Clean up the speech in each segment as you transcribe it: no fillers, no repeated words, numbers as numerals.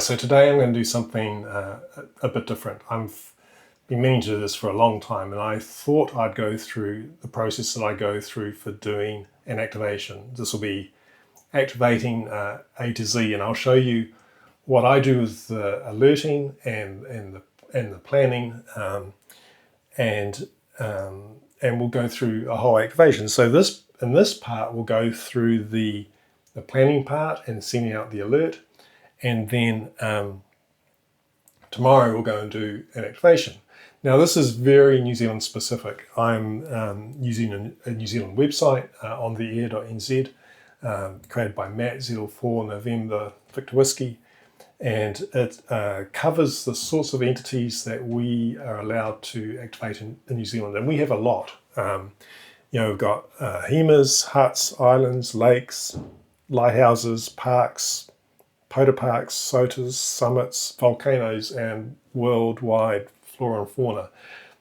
Hi, so today I'm going to do something a bit different. I've been meaning to do this for a long time, and I thought I'd go through the process that I go through for doing an activation. This will be activating A to Z, and I'll show you what I do with the alerting and the planning, and we'll go through a whole activation. So in this part we'll go through the planning part and sending out the alert. And then tomorrow we'll go and do an activation. Now this is very New Zealand specific. I'm using a New Zealand website, ontheair.nz, created by Matt, Z4 November Victor Whiskey, and it covers the sorts of entities that we are allowed to activate in New Zealand, and we have a lot. We've got hemas, huts, islands, lakes, lighthouses, parks, Pota parks, Sotas, summits, volcanoes, and worldwide flora and fauna.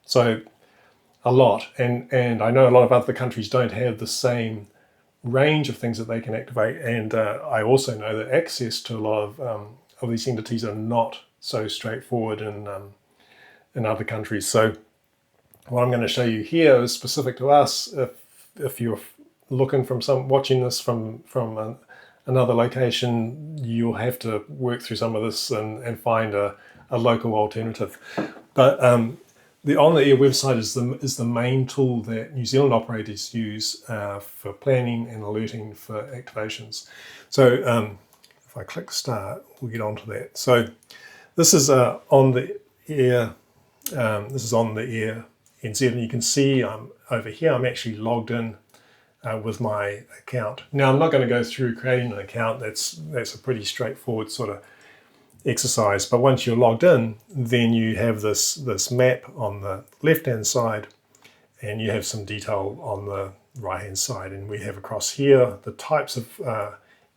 So a lot, and I know a lot of other countries don't have the same range of things that they can activate, and I also know that access to a lot of these entities are not so straightforward in other countries. So what I'm going to show you here is specific to us. If you're looking watching this from another location, you'll have to work through some of this and find a local alternative. But the On The Air website is the main tool that New Zealand operators use for planning and alerting for activations. So if I click start, we'll get onto that. So this is On The Air. This is On The Air NZ, and you can see over here I'm actually logged in with my account. Now I'm not going to go through creating an account. That's a pretty straightforward sort of exercise. But once you're logged in, then you have this map on the left-hand side, and you have some detail on the right-hand side. And we have across here the types of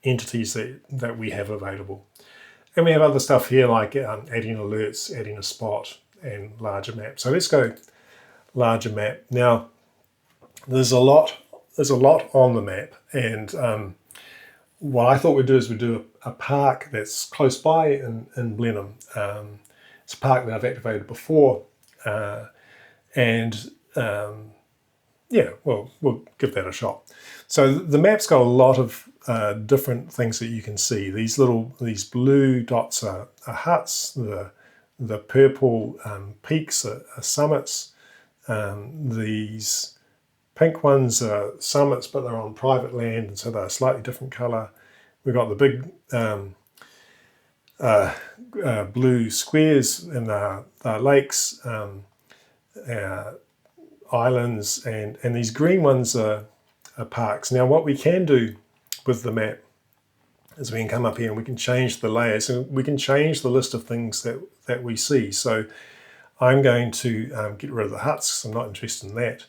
entities that we have available. And we have other stuff here like adding alerts, adding a spot, and larger map. So let's go larger map. Now there's a lot on the map, and what I thought we'd do is we'd do a park that's close by in Blenheim. It's a park that I've activated before, and we'll give that a shot. So the map's got a lot of different things that you can see. These blue dots are huts. The purple peaks are summits. These pink ones are summits, but they're on private land, and so they're a slightly different colour. We've got the big blue squares in the lakes, islands, and these green ones are parks. Now what we can do with the map is we can come up here and we can change the layers, and we can change the list of things that we see. So I'm going to get rid of the huts. I'm not interested in that.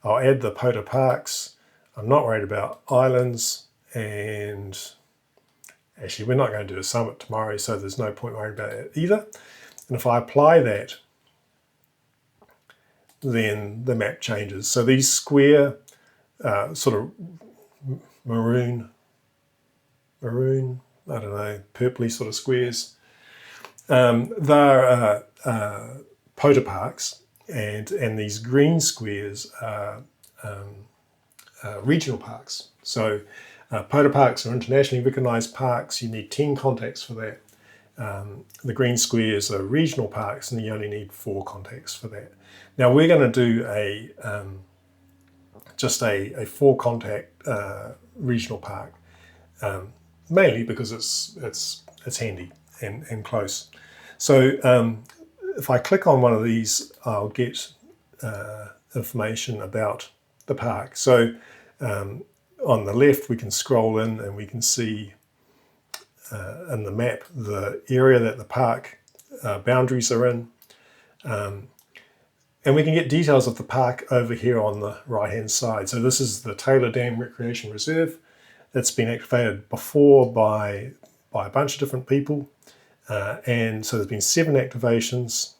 I'll add the Pota parks. I'm not worried about islands, and actually we're not going to do a summit tomorrow, so there's no point worrying about it either. And if I apply that, then the map changes. So these square sort of maroon, I don't know, purpley sort of squares, they're Pota parks. And these green squares are regional parks. So Pota parks are internationally recognised parks. You need 10 contacts for that. The green squares are regional parks, and you only need 4 contacts for that. Now we're going to do just a 4-contact regional park, mainly because it's handy and close. So if I click on one of these, I'll get information about the park. So on the left, we can scroll in and we can see in the map the area that the park boundaries are in. And we can get details of the park over here on the right-hand side. So this is the Taylor Dam Recreation Reserve. It's been activated before by a bunch of different people. And so there's been 7 activations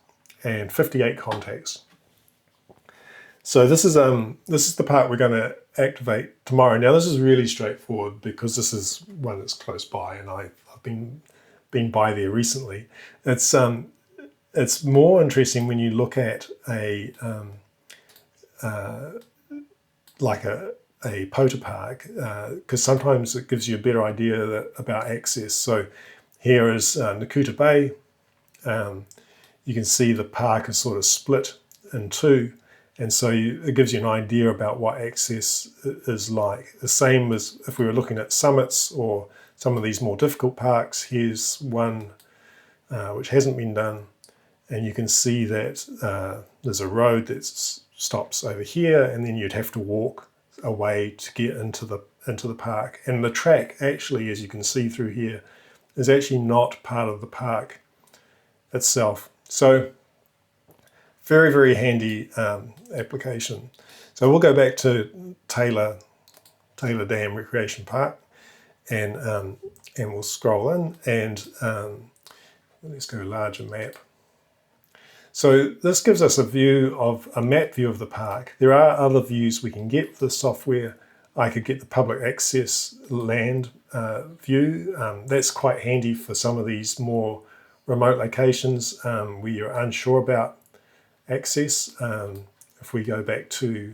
and 58 contacts. So this is the part we're going to activate tomorrow. Now this is really straightforward because this is one that's close by, and I've been been by there recently. It's more interesting when you look at a Pota park, because sometimes it gives you a better idea about access. So here is Nakuta Bay. You can see the park is sort of split in two, and so it gives you an idea about what access is like. The same as if we were looking at summits or some of these more difficult parks. Here's one which hasn't been done, and you can see that there's a road that stops over here, and then you'd have to walk away to get into the park. And the track actually, as you can see through here, is actually not part of the park itself. So very, very handy application. So we'll go back to Taylor Dam Recreation Park, and we'll scroll in, and let's go larger map. So this gives us a map view of the park. There are other views we can get with the software. I could get the public access land view. That's quite handy for some of these more remote locations where you're unsure about access. If we go back to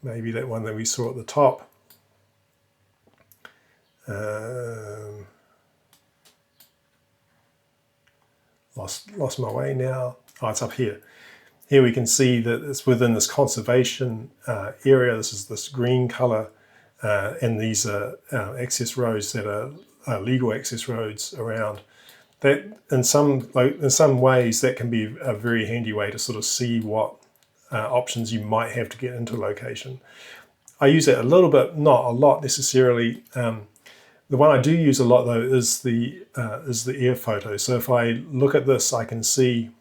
maybe that one that we saw at the top. Lost my way now. Oh, it's up here. Here we can see that it's within this conservation area. This is this green color, and these are access roads that are legal access roads around. That in some ways that can be a very handy way to sort of see what options you might have to get into a location. I use it a little bit, not a lot necessarily. The one I do use a lot though is the air photo. So if I look at this, I can see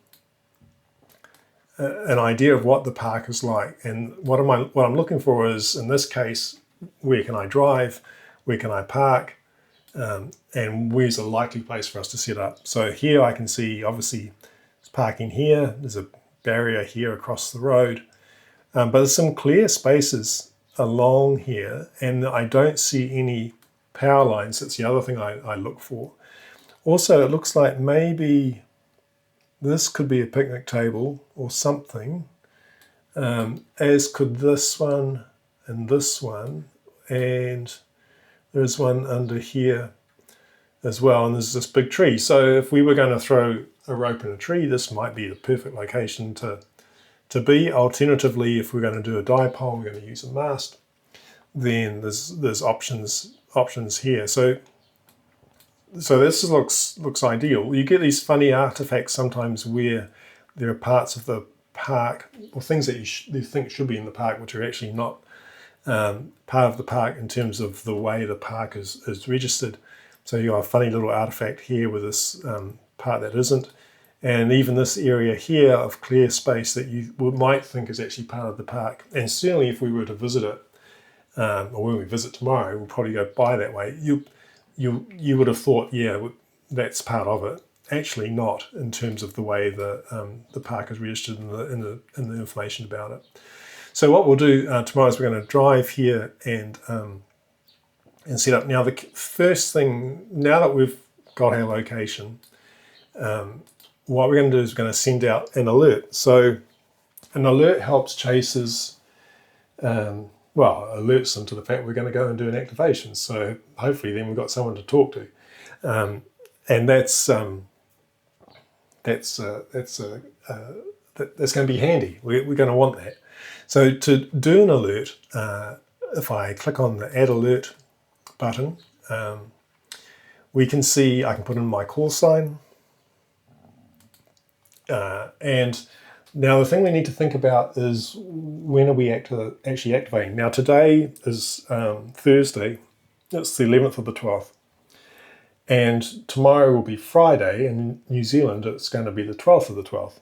an idea of what the park is like, and what I'm looking for is, in this case, where can I drive, where can I park, and where's a likely place for us to set up. So here I can see, obviously, there's parking here, there's a barrier here across the road, but there's some clear spaces along here, and I don't see any power lines. That's the other thing I look for. Also, it looks like maybe this could be a picnic table or something, as could this one, and there's one under here as well, and there's this big tree. So if we were going to throw a rope in a tree, this might be the perfect location to be. Alternatively, if we're going to do a dipole, we're going to use a mast, then there's options here. So this looks ideal. You get these funny artifacts sometimes where there are parts of the park or things that you think should be in the park which are actually not part of the park in terms of the way the park is registered. So you got a funny little artifact here with this part that isn't, and even this area here of clear space that you might think is actually part of the park. And certainly if we were to visit it, or when we visit tomorrow, we'll probably go by that way. You would have thought, yeah, that's part of it. Actually, not in terms of the way the park is registered in the information about it. So what we'll do tomorrow is we're going to drive here and set up. Now the first thing, now that we've got our location, what we're going to do is we're going to send out an alert. So an alert helps chasers. Alerts them to the fact we're going to go and do an activation. So hopefully then we've got someone to talk to, and that's going to be handy. We're going to want that. So to do an alert, if I click on the Add Alert button, we can see I can put in my call sign, and now the thing we need to think about is when are we actually activating. Now today is Thursday, it's the 11th of the 12th, and tomorrow will be Friday, and in New Zealand it's going to be the 12th of the 12th.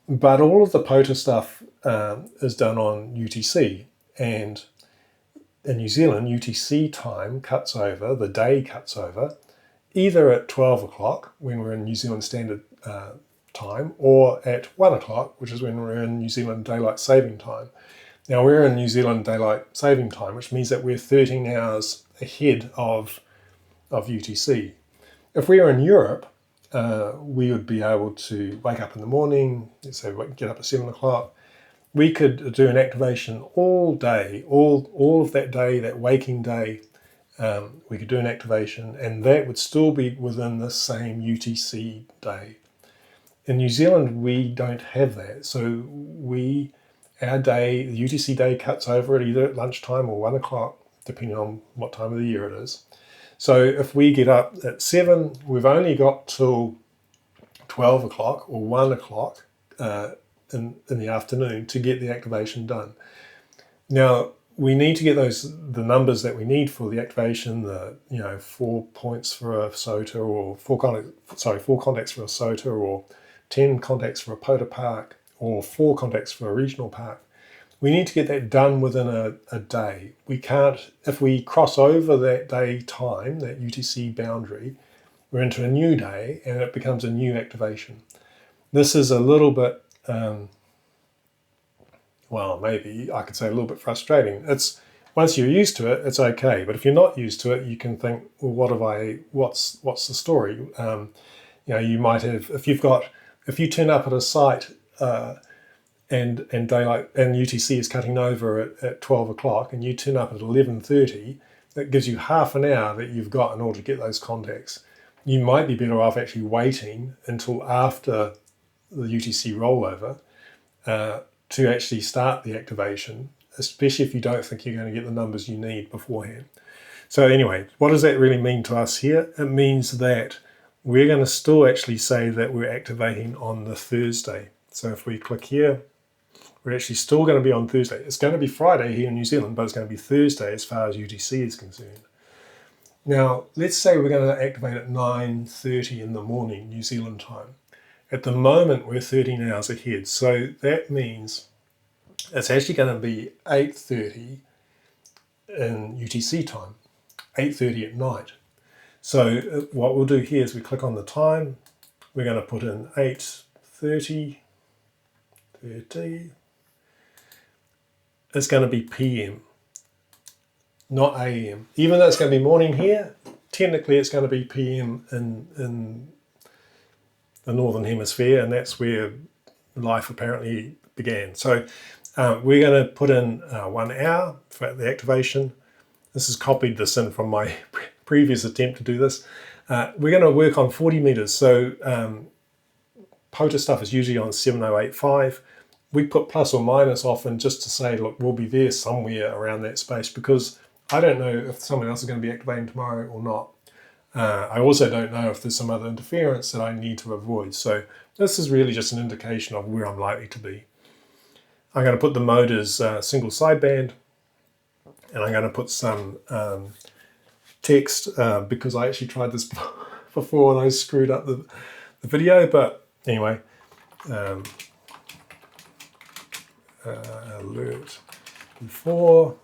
But all of the Pota stuff is done on UTC, and in New Zealand UTC time cuts over, the day cuts over, either at 12 o'clock when we're in New Zealand Standard Time, or at 1 o'clock, which is when we're in New Zealand Daylight Saving Time. Now we're in New Zealand Daylight Saving Time, which means that we're 13 hours ahead of UTC. If we were in Europe, we would be able to wake up in the morning, let's say we get up at 7 o'clock, we could do an activation all day, all of that day, that waking day, we could do an activation, and that would still be within the same UTC day. In New Zealand, we don't have that. So our day, the UTC day cuts over at either at lunchtime or 1 o'clock, depending on what time of the year it is. So if we get up at 7, we've only got till 12 o'clock or 1 o'clock in the afternoon to get the activation done. Now, we need to get the numbers that we need for the activation, 4 points for a Sota, or 4 contacts for a Sota, or 10 contacts for a Pota park, or 4 contacts for a regional park. We need to get that done within a day. We can't, if we cross over that day time, that UTC boundary, we're into a new day and it becomes a new activation. This is a little bit, maybe I could say a little bit frustrating. It's once you're used to it, it's okay. But if you're not used to it, you can think, well, what's the story? You might have, if you turn up at a site and daylight and UTC is cutting over at 12 o'clock, and you turn up at 11:30, that gives you half an hour that you've got in order to get those contacts. You might be better off actually waiting until after the UTC rollover to actually start the activation, especially if you don't think you're going to get the numbers you need beforehand. So anyway, what does that really mean to us here? It means that we're going to still actually say that we're activating on the Thursday. So if we click here, we're actually still going to be on Thursday. It's going to be Friday here in New Zealand, but it's going to be Thursday as far as UTC is concerned. Now, let's say we're going to activate at 9:30 in the morning, New Zealand time. At the moment, we're 13 hours ahead. So that means it's actually going to be 8:30 in UTC time, 8:30 at night. So what we'll do here is we click on the time. We're going to put in 8:30. It's going to be PM, not AM. Even though it's going to be morning here, technically it's going to be PM in the Northern Hemisphere, and that's where life apparently began. So we're going to put in 1 hour for the activation. This has copied this in from my previous attempt to do this. We're going to work on 40 meters. So Pota stuff is usually on 7085. We put plus or minus often just to say, look, we'll be there somewhere around that space, because I don't know if someone else is going to be activating tomorrow or not. I also don't know if there's some other interference that I need to avoid. So this is really just an indication of where I'm likely to be. I'm going to put the mode as single sideband, and I'm going to put some text because I actually tried this before and I screwed up the video. But anyway, alert before.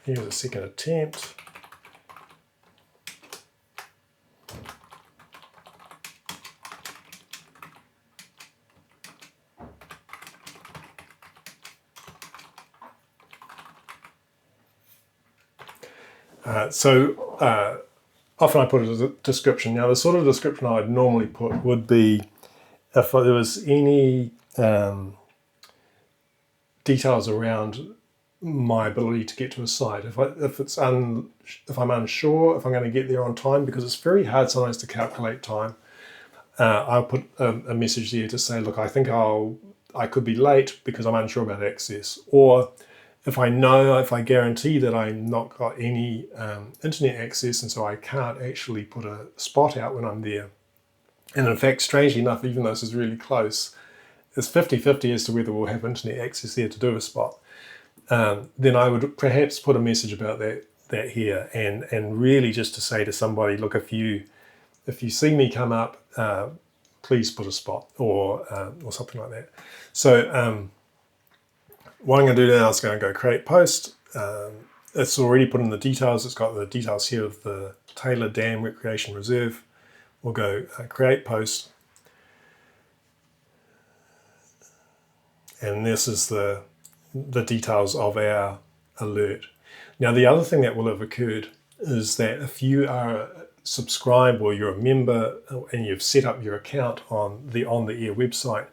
Here's a second attempt. Often I put it as a description. Now, the sort of description I'd normally put would be if there was any details around my ability to get to a site. If I'm unsure if I'm going to get there on time, because it's very hard sometimes to calculate time, I'll put a message there to say, look, I think I could be late because I'm unsure about access. Or if I guarantee that I'm not got any internet access, and so I can't actually put a spot out when I'm there. And in fact, strangely enough, even though this is really close, it's 50-50 as to whether we'll have internet access there to do a spot. Then I would perhaps put a message about that here, and really just to say to somebody, look, if you see me come up, please put a spot, or something like that. So what I'm going to do now is going to go create post. It's already put in the details. It's got the details here of the Taylor Dam Recreation Reserve. We'll go create post. And this is the details of our alert. Now, the other thing that will have occurred is that if you are subscribed or you're a member and you've set up your account on the Air website,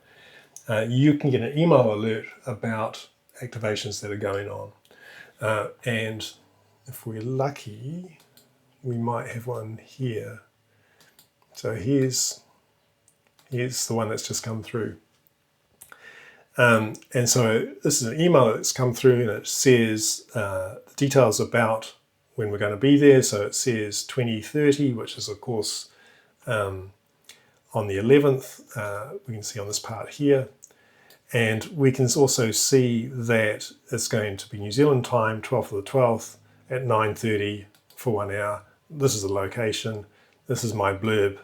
you can get an email alert about activations that are going on. And if we're lucky, we might have one here. So here's the one that's just come through. And so this is an email that's come through, and it says the details about when we're going to be there. So it says 2030, which is of course on the 11th. We can see on this part here. And we can also see that it's going to be New Zealand time, 12th of the 12th at 9:30 for 1 hour. This is the location. This is my blurb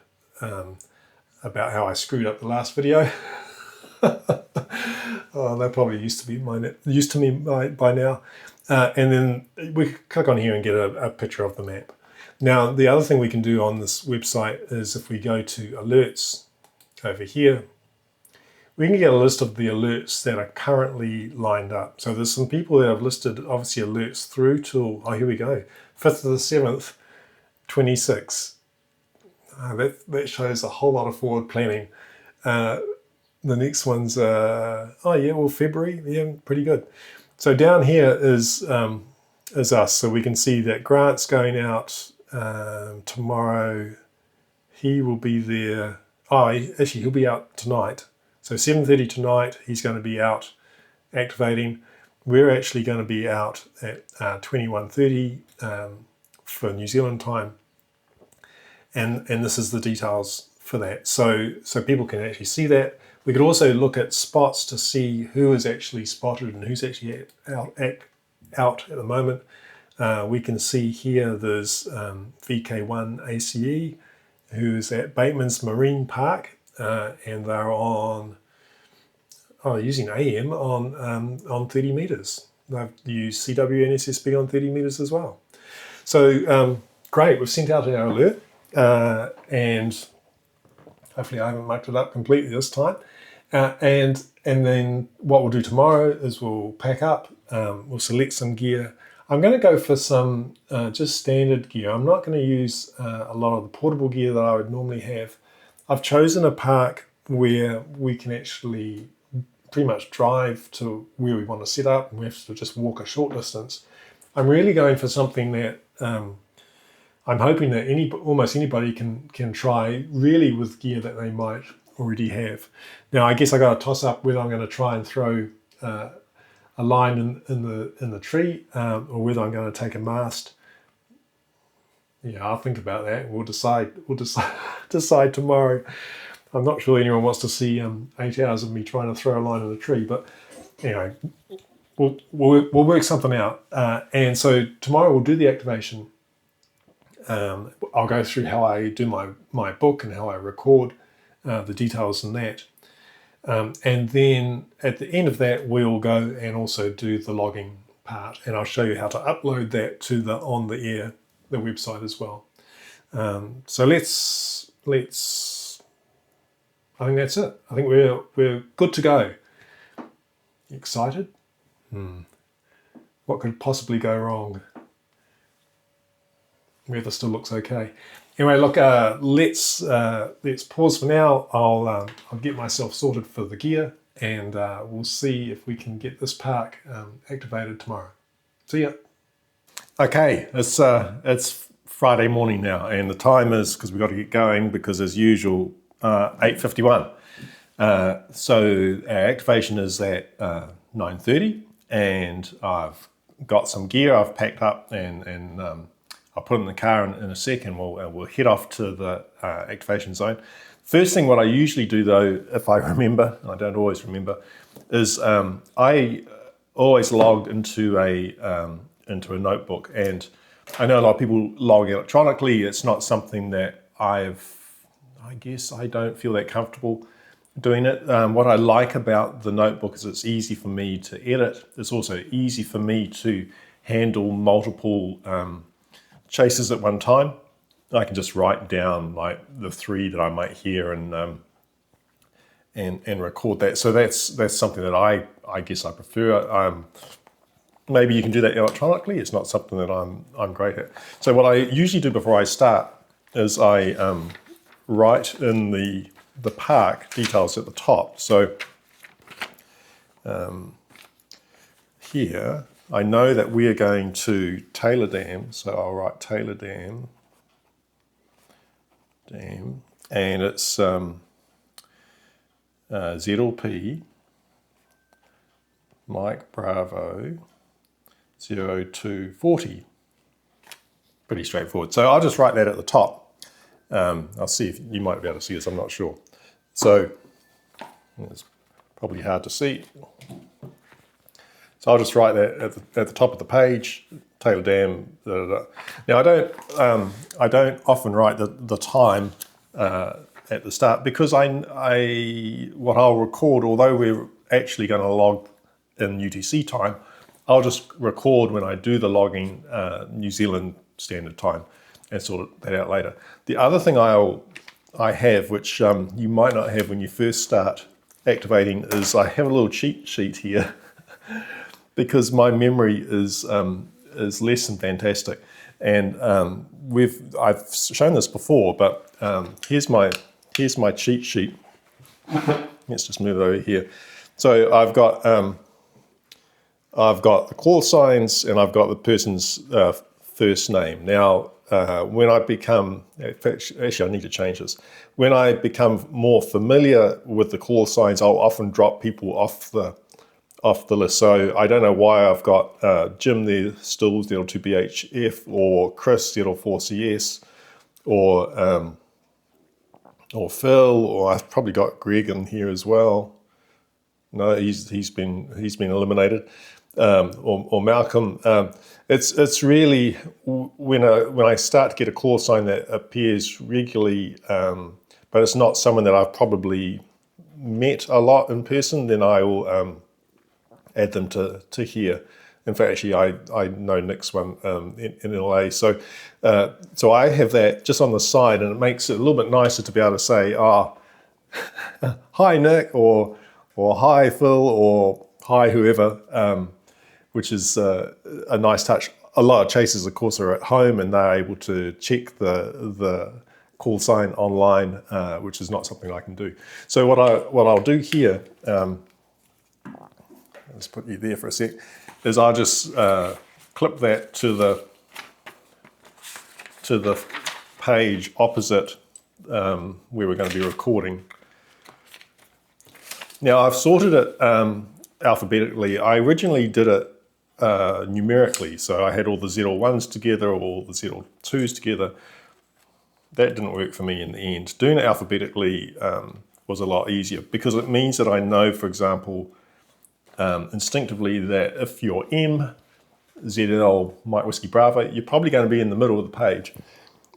about how I screwed up the last video. Oh, that probably used to me by now. And then we click on here and get a picture of the map. Now, the other thing we can do on this website is if we go to alerts over here, we can get a list of the alerts that are currently lined up. So there's some people that have listed obviously alerts through till, oh, here we go, 5th of the 7th, 26. That shows a whole lot of forward planning. The next one's, February, yeah, pretty good. So down here is us. So we can see that Grant's going out tomorrow. He will be there. He'll be out tonight. So 7:30 tonight, he's going to be out activating. We're actually going to be out at 21:30 for New Zealand time. And this is the details for that. So people can actually see that. We could also look at spots to see who is actually spotted and who's actually out at the moment. We can see here there's VK1 ACE, who's at Bateman's Marine Park, and they're using AM on 30 meters. They've used CW and SSB on 30 meters as well. So great, we've sent out our alert, and hopefully I haven't mucked it up completely this time. And then what we'll do tomorrow is we'll pack up, we'll select some gear. I'm going to go for some just standard gear. I'm not going to use a lot of the portable gear that I would normally have. I've chosen a park where we can actually pretty much drive to where we want to set up, and we have to just walk a short distance. I'm really going for something that I'm hoping that almost anybody can try really with gear that they might already have. Now, I guess I got to toss up whether I'm going to try and throw a line in the tree or whether I'm going to take a mast. Yeah, I'll think about that. We'll decide tomorrow. I'm not sure anyone wants to see 8 hours of me trying to throw a line in a tree, but anyway, we'll work something out. And so tomorrow we'll do the activation. I'll go through how I do my book and how I record the details in that. And then at the end of that, we'll go and also do the logging part, and I'll show you how to upload that to the On The Air, the website as well. So let's. I think that's it. I think we're good to go. Excited? What could possibly go wrong? Weather still looks okay. Anyway, look, let's pause for now. I'll get myself sorted for the gear, and we'll see if we can get this park activated tomorrow. See ya. Okay, it's Friday morning now, and the time is, because we've got to get going, because as usual, 8:51. So our activation is at 9:30, and I've got some gear I've packed up, and I'll put it in the car in a second. We'll head off to the activation zone. First thing, what I usually do though, if I remember, and I don't always remember, is I always log into a notebook, and I know a lot of people log electronically. It's not something that I guess I don't feel that comfortable doing it. What I like about the notebook is it's easy for me to edit. It's also easy for me to handle multiple chases at one time. I can just write down like the 3 that I might hear, and and record that. So that's something that I guess I prefer. Maybe you can do that electronically. It's not something that I'm great at. So what I usually do before I start is I write in the park details at the top. So here I know that we are going to Taylor Dam, so I'll write Taylor Dam, and it's ZLP Mike Bravo 0240. Pretty straightforward. So I'll just write that at the top. I'll see if you might be able to see this, I'm not sure. So it's probably hard to see. So I'll just write that at the top of the page, Taylor Dam. Da, da, da. Now I don't often write the time at the start, because what I'll record, although we're actually going to log in UTC time, I'll just record when I do the logging New Zealand Standard Time and sort that out later. The other thing I have, which you might not have when you first start activating, is I have a little cheat sheet here because my memory is less than fantastic. And I've shown this before, but here's my cheat sheet. Let's just move it over here. So I've got the call signs and I've got the person's first name. Now, when I become, actually I need to change this. When I become more familiar with the call signs, I'll often drop people off the list. So I don't know why I've got Jim there still ZL2BHF, or Chris ZL4CS, or Phil, or I've probably got Greg in here as well. No, he's been eliminated. Or Malcolm. It's really when I start to get a call sign that appears regularly, but it's not someone that I've probably met a lot in person, then I will add them to here. In fact, actually, I know Nick's one in LA, so I have that just on the side, and it makes it a little bit nicer to be able to say, hi Nick, or hi Phil, or hi whoever. Which is a nice touch. A lot of chasers, of course, are at home and they're able to check the call sign online, which is not something I can do. So what I'll do here, let's put you there for a sec, is I'll just clip that to the page opposite where we're going to be recording. Now I've sorted it alphabetically. I originally did it numerically, so I had all the ZL1s together, all the ZL2s together. That didn't work for me in the end. Doing it alphabetically was a lot easier, because it means that I know, for example, instinctively, that if you're M, ZL Mike Whiskey Bravo, you're probably going to be in the middle of the page,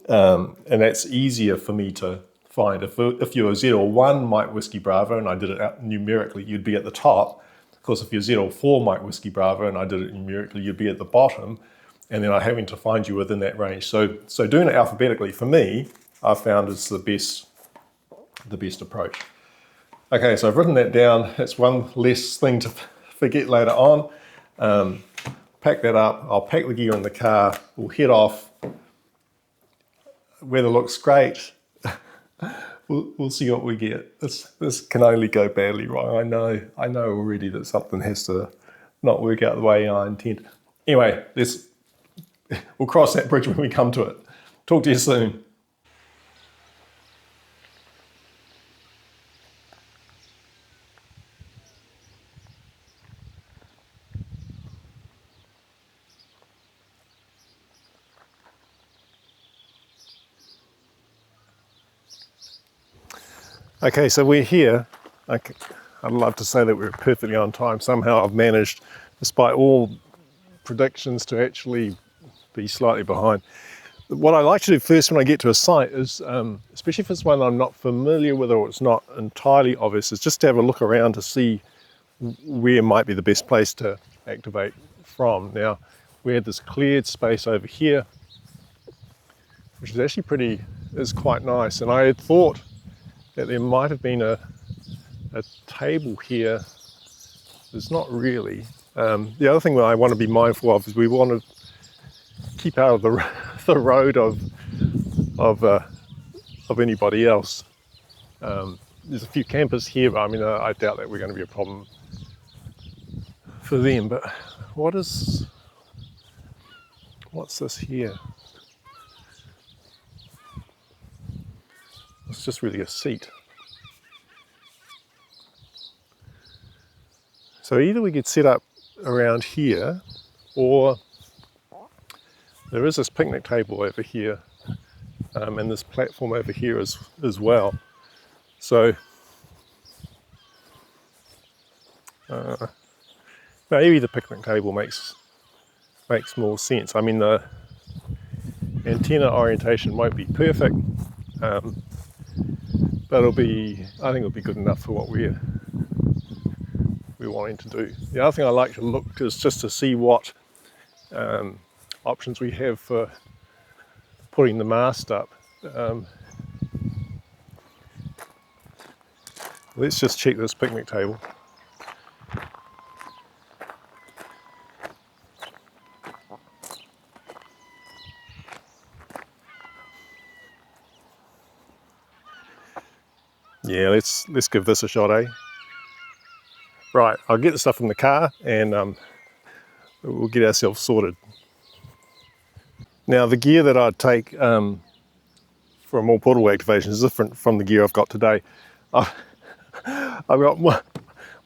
and that's easier for me to find. If you're ZL1 Mike Whiskey Bravo and I did it out numerically, you'd be at the top. Of course, if you're ZL4 Mike Whiskey Bravo and I did it numerically, you'd be at the bottom, and then I'm having to find you within that range. So doing it alphabetically, for me, I've found is the best approach. Okay, so I've written that down. That's one less thing to forget later on. Pack that up. I'll pack the gear in the car. We'll head off. Weather looks great. We'll see what we get. This can only go badly wrong. I know already that something has to not work out the way I intend. Anyway, we'll cross that bridge when we come to it. Talk to you soon. Okay, so we're here. I'd love to say that we're perfectly on time. Somehow I've managed, despite all predictions, to actually be slightly behind. What I like to do first when I get to a site is, especially if it's one I'm not familiar with or it's not entirely obvious, is just to have a look around to see where might be the best place to activate from. Now, we had this cleared space over here, which is actually quite nice. And I had thought that there might have been a a table here. There's not really. The other thing that I want to be mindful of is we want to keep out of the road of anybody else. There's a few campers here, but I mean, I doubt that we're going to be a problem for them. But what's this here? It's just really a seat. So either we could set up around here, or there is this picnic table over here, and this platform over here as well. So maybe the picnic table makes more sense. I mean, the antenna orientation won't be perfect, but I think it'll be good enough for what we're wanting to do. The other thing I like to look is just to see what options we have for putting the mast up. Let's just check this picnic table. Yeah, let's give this a shot, eh? Right, I'll get the stuff in the car and we'll get ourselves sorted. Now, the gear that I'd take for a more portable activation is different from the gear I've got today. I've got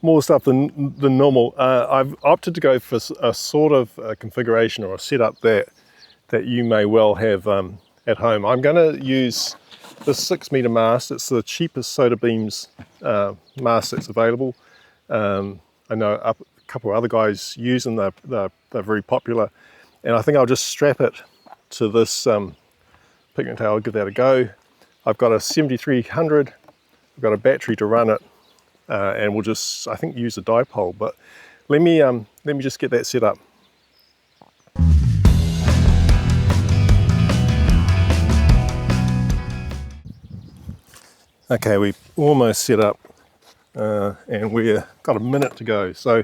more stuff than normal. I've opted to go for a sort of configuration or a setup that you may well have at home. I'm going to use this 6 meter mast. It's the cheapest Sota beams mast that's available. I know a couple of other guys use them. They're very popular, and I think I'll just strap it to this picnic table. I'll give that a go. I've got a 7300. I've got a battery to run it, and we'll just, I think, use a dipole. But let me just get that set up. Okay, we've almost set up, and we've got a minute to go. So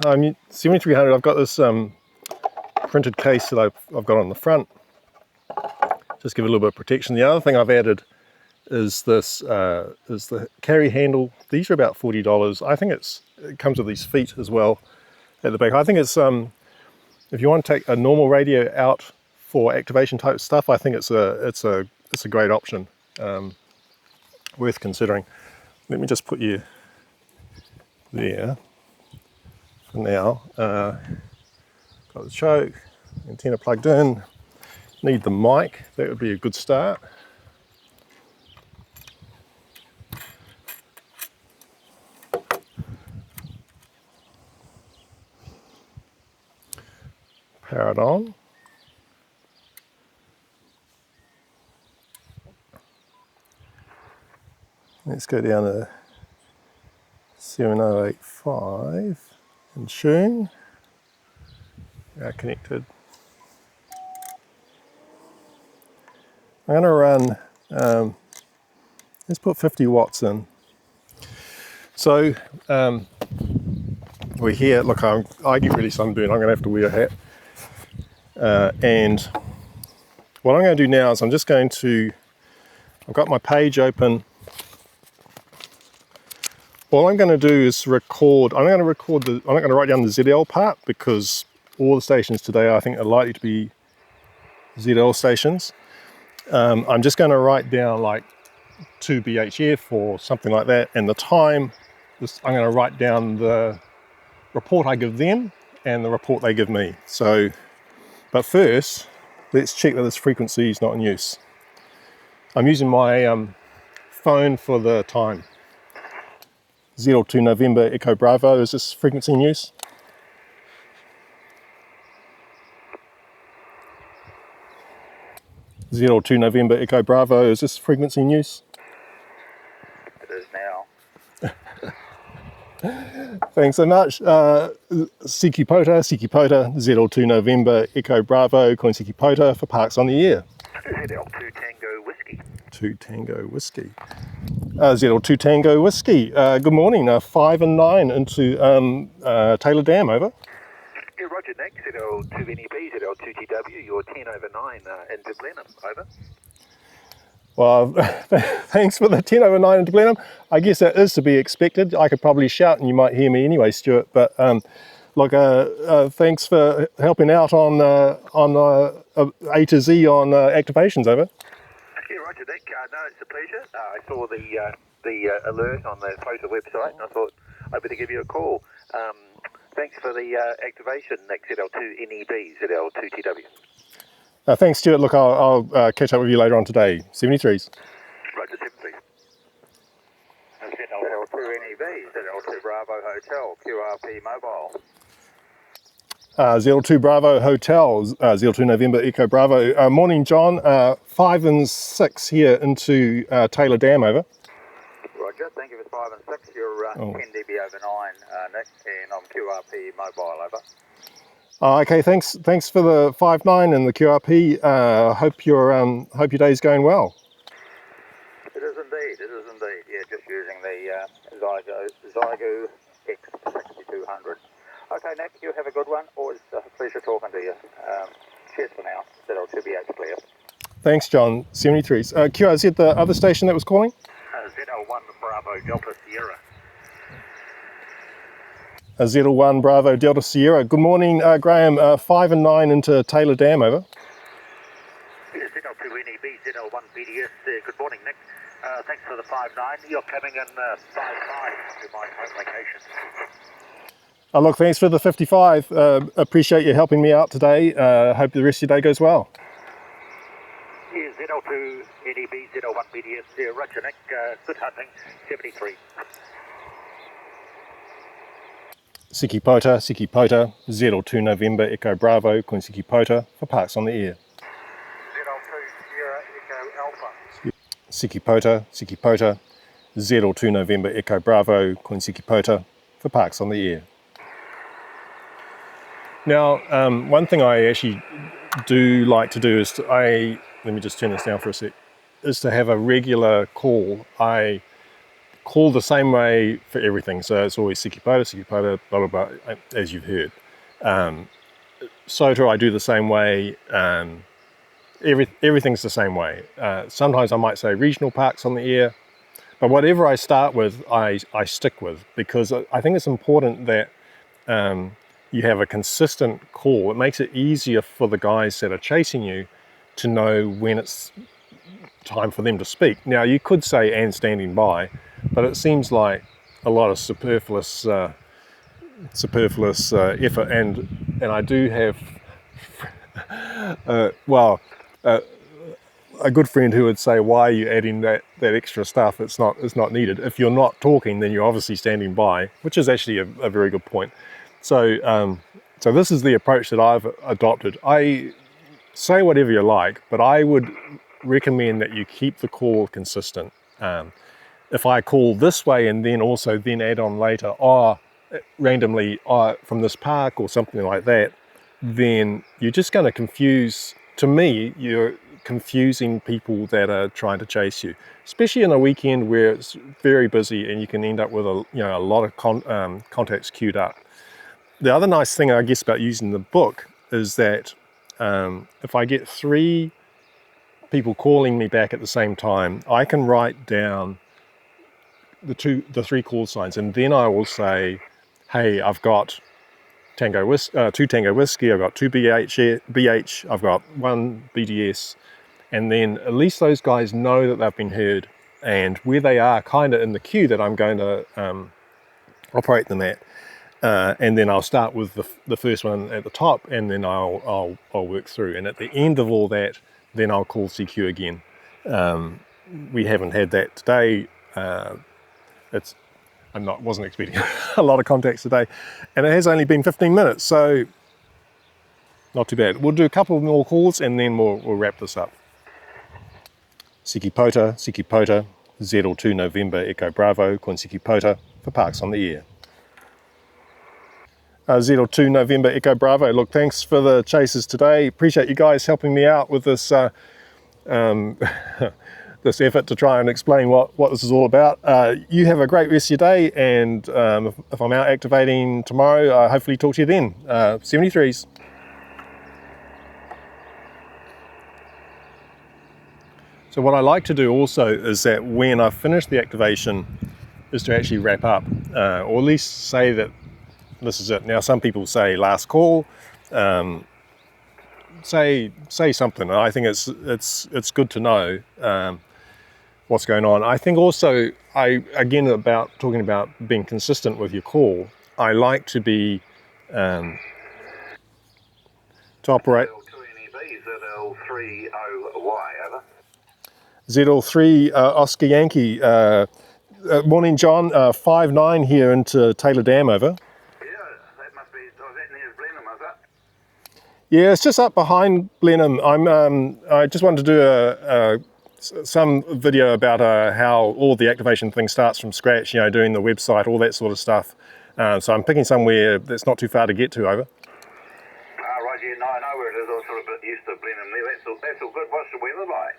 I'm 7300. I've got this printed case that I've got on the front. Just give it a little bit of protection. The other thing I've added is this is the carry handle. These are about $40. I think it comes with these feet as well at the back. I think it's if you want to take a normal radio out for activation type stuff, I think it's a great option, worth considering. Let me just put you there for now. Got the choke, antenna plugged in. Need the mic. That would be a good start. Power it on. Let's go down to 7085 and tune. We are connected. I'm going to run, let's put 50 watts in. So we're here. Look, I get really sunburned. I'm going to have to wear a hat. And what I'm going to do now is I'm just going to, I've got my page open. All I'm going to do is record, I'm not going to write down the ZL part, because all the stations today I think are likely to be ZL stations. I'm just going to write down like 2 BHF or something like that, and the time, I'm going to write down the report I give them and the report they give me. So, but first, let's check that this frequency is not in use. I'm using my phone for the time. 02 November Echo Bravo, is this frequency in use? Zero 02 November Echo Bravo, is this frequency in use? It is now. Thanks so much. Xiegu Pota, 02 November Echo Bravo, calling Xiegu Pota for Parks on the Air. ZL2 Tango Whiskey. 2 Tango Whiskey. ZL2 Tango Whiskey. Good morning. 5 and 9 into Taylor Dam, over. Yeah, Roger, Nick. ZL2 NEB, ZL2 TW, you're 10 over 9 into Blenheim, over. Well, thanks for the 10 over 9 into Blenheim. I guess that is to be expected. I could probably shout and you might hear me anyway, Stuart. But look, thanks for helping out on A to Z on activations, over. Yeah, Roger, Nick. No, it's a pleasure. I saw the alert on the Pota website and I thought I'd better give you a call. Thanks for the activation, Nick. ZL2 NEB, ZL2 TW. Thanks, Stuart. Look, I'll catch up with you later on today. 73s. Roger, 73. ZL2 NEB, ZL2 Bravo Hotel, QRP Mobile. ZL2 Bravo Hotel, ZL2 November Echo Bravo. Morning, John. 5 and 6 here into Taylor Dam, over. Roger, thank you for 5 and 6. You're 10 dB over 9, Nick, and I'm QRP Mobile, over. Okay, thanks for the 5-9 and the QRP. Hope your day's going well. It is indeed. Yeah, just using the Xiegu X6200. Okay, Nick, you have a good one. Always a pleasure talking to you. Cheers for now. ZL2BH clear. Thanks, John. 73s. QR, is it the other station that was calling? ZL1 Bravo Delta Sierra. ZL1 Bravo Delta Sierra. Good morning, Graham. 5 and 9 into Taylor Dam, over. Yeah, ZL2 NEB, ZL1 BDS. Good morning, Nick. Thanks for the 5-9. You're coming in 5-5 to my home location. Look, thanks for the 55. Appreciate you helping me out today. Hope the rest of your day goes well. Yeah, ZL2 NEB, ZL1 BDS. Yeah, Roger, Nick. Good hunting. 73. Siki Pota, ZL2 November Echo Bravo, Siki Pota for Parks on the Air. ZL2 Sierra Echo Alpha. Siki Pota, ZL2 November Echo Bravo, Siki Pota for Parks on the Air. Now, one thing I actually do like to do is let me just turn this down for a sec, is to have a regular call. I call the same way for everything, so it's always Siki Pota, blah, blah, blah, as you've heard. Sota, I do the same way. Everything's the same way. Sometimes I might say regional parks on the air, but whatever I start with, I stick with, because I think it's important that you have a consistent call. It makes it easier for the guys that are chasing you to know when it's time for them to speak. Now, you could say "and standing by," but it seems like a lot of superfluous effort. And I do have a good friend who would say, "Why are you adding that extra stuff? It's not needed. If you're not talking, then you're obviously standing by," which is actually a very good point. So this is the approach that I've adopted. I say whatever you like, but I would recommend that you keep the call consistent. If I call this way and then add on later, randomly from this park or something like that, then you're just going to confuse. To me, you're confusing people that are trying to chase you, especially in a weekend where it's very busy and you can end up with a lot of contacts queued up. The other nice thing, I guess, about using the book is that if I get 3 people calling me back at the same time, I can write down the 3 call signs, and then I will say, "Hey, I've got 2 Tango Whiskey, I've got 2 BH, I've got 1 BDS," and then at least those guys know that they've been heard and where they are kind of in the queue that I'm going to operate them at. And then I'll start with the first one at the top, and then I'll work through. And at the end of all that, then I'll call CQ again. We haven't had that today. Wasn't expecting a lot of contacts today, and it has only been 15 minutes, so not too bad. We'll do a couple more calls and then we'll wrap this up. Siki Pota, ZL2 November Echo Bravo, Siki Pota for Parks on the Air. ZL2 November Echo Bravo. Look, thanks for the chases today. Appreciate you guys helping me out with this this effort to try and explain what this is all about. You have a great rest of your day, and if I'm out activating tomorrow, I'll hopefully talk to you then. 73s. So what I like to do also is that when I've finished the activation is to actually wrap up, or at least say that this is it. Now some people say last call, say something. I think it's good to know what's going on. I think also, about talking about being consistent with your call, I like to be to operate ZL3 Oscar Yankee. Morning, John. 5-9 here into Taylor Dam, over. Yeah, that must be, was that near Blenheim, was it? Yeah, it's just up behind Blenheim. I just wanted to do some video about how all the activation thing starts from scratch, doing the website, all that sort of stuff. So I'm picking somewhere that's not too far to get to, over. Right, yeah, no, I know where it is. I was sort of a bit used to Blenheim there. That's all good. What's the weather like?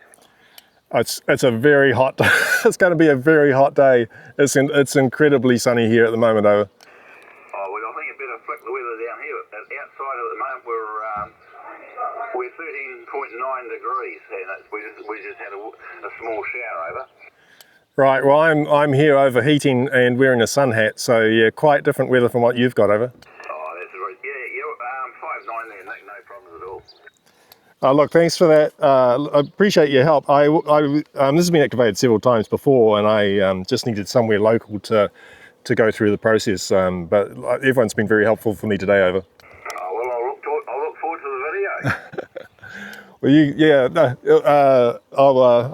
It's a very hot. It's going to be a very hot day. It's incredibly sunny here at the moment, over. Oh well, I think you better flick the weather down here. Outside at the moment we're 13.9 degrees, and we just had a small shower, over. Right. Well, I'm here overheating and wearing a sun hat, so yeah, quite different weather from what you've got, over. Oh, that's right. Yeah, 5-9 there, no problems at all. Look, thanks for that. I appreciate your help. This has been activated several times before, and I just needed somewhere local to go through the process. But everyone's been very helpful for me today, over. Oh, well, I'll look forward to the video. Well,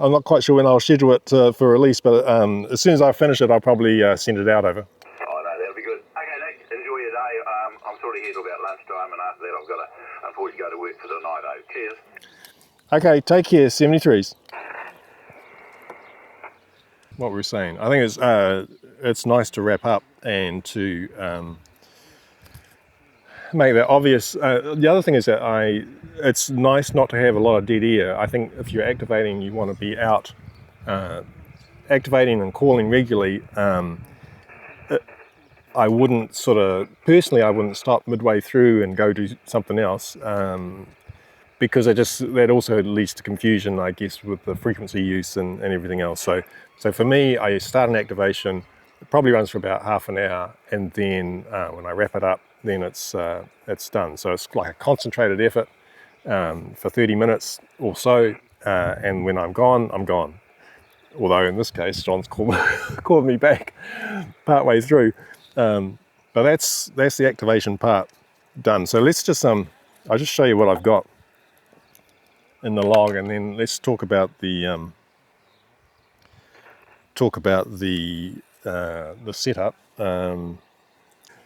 I'm not quite sure when I'll schedule it for release, but as soon as I finish it, I'll probably send it out, over. Oh, no, that'll be good. Okay, Nick, enjoy your day. I'm sort of here till about lunchtime, and after that I've got to, unfortunately, go to work for the night, though. Cheers. Okay, take care, 73s. What we were saying, I think it's nice to wrap up and to make that obvious. The other thing is that it's nice not to have a lot of dead air. I think if you're activating, you want to be out activating and calling regularly. I wouldn't personally, I wouldn't stop midway through and go do something else, because that also leads to confusion, I guess, with the frequency use and everything else. So for me, I start an activation, it probably runs for about half an hour, and then when I wrap it up, then it's done. So it's like a concentrated effort for 30 minutes or so, and when I'm gone, I'm gone. Although in this case, John's called me back partway through. But that's the activation part done. So let's just I'll just show you what I've got in the log, and then let's talk about the setup.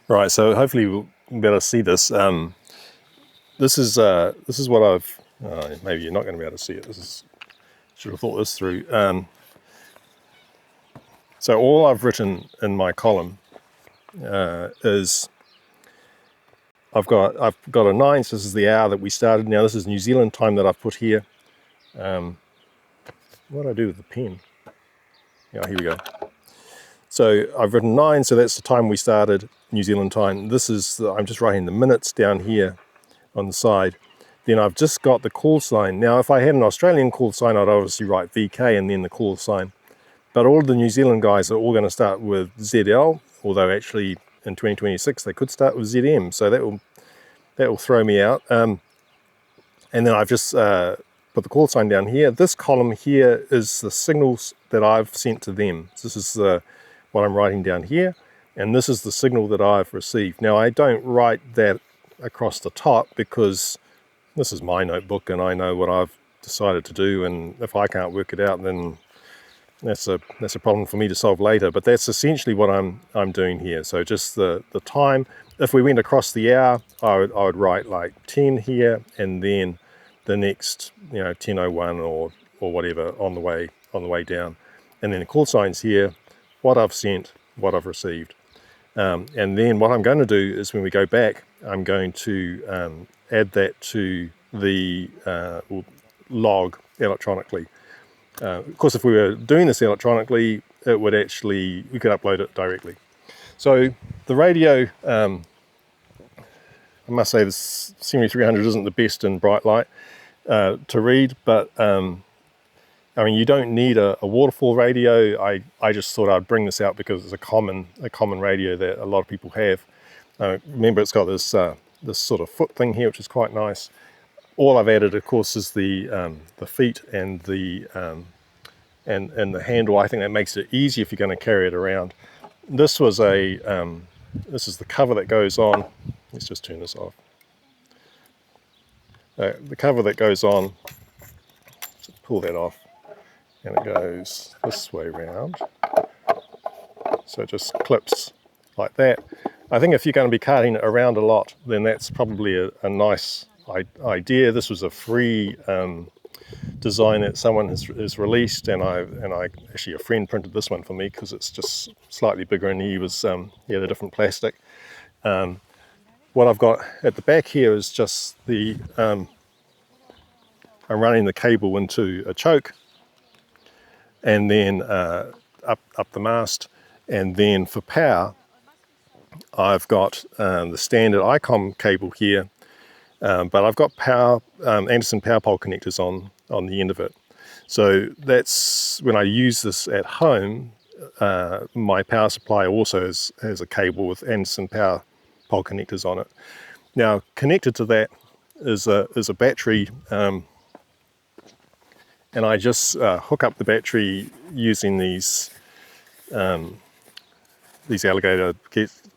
Right. So hopefully we'll be able to see this. This is what I've. Maybe you're not going to be able to see it. Should have thought this through. So all I've written in my column is I've got a 9, so this is the hour that we started. Now this is New Zealand time that I've put here. What do I do with the pen? Yeah, here we go. So I've written 9, so that's the time we started, New Zealand time. I'm just writing the minutes down here on the side. Then I've just got the call sign. Now if I had an Australian call sign, I'd obviously write VK and then the call sign. But all the New Zealand guys are all going to start with ZL, although actually in 2026 they could start with ZM, so that will throw me out. And then I've just put the call sign down here. This column here is the signals that I've sent to them. So this is what I'm writing down here, and this is the signal that I've received. Now I don't write that across the top because this is my notebook and I know what I've decided to do, and if I can't work it out, then that's a problem for me to solve later. But that's essentially what I'm doing here. So just the time. If we went across the hour, I would write like 10 here, and then the next 10:01 or whatever on the way down, and then the call signs here, what I've sent, what I've received, and then what I'm going to do is when we go back, I'm going to add that to the log electronically. of course, if we were doing this electronically, it would actually, we could upload it directly. So the radio, I must say this 7300 isn't the best in bright light to read, but I mean, you don't need a waterfall radio. I just thought I'd bring this out because it's a common radio that a lot of people have. Remember, it's got this this sort of foot thing here, which is quite nice. All I've added, of course, is the feet and the handle. I think that makes it easy if you're going to carry it around. This was this is the cover that goes on. Let's just turn this off. The cover that goes on. Just pull that off. And it goes this way round, so it just clips like that. I think if you're going to be carting it around a lot, then that's probably a nice idea. This was a free design that someone has released, and I actually, a friend printed this one for me because it's just slightly bigger, and he had a different plastic. What I've got at the back here is just I'm running the cable into a choke, and then up the mast, and then for power I've got the standard Icom cable here, but I've got Anderson power pole connectors on the end of it. So that's when I use this at home. My power supply also has a cable with Anderson power pole connectors on it. Now connected to that is a battery. And I just hook up the battery using these alligator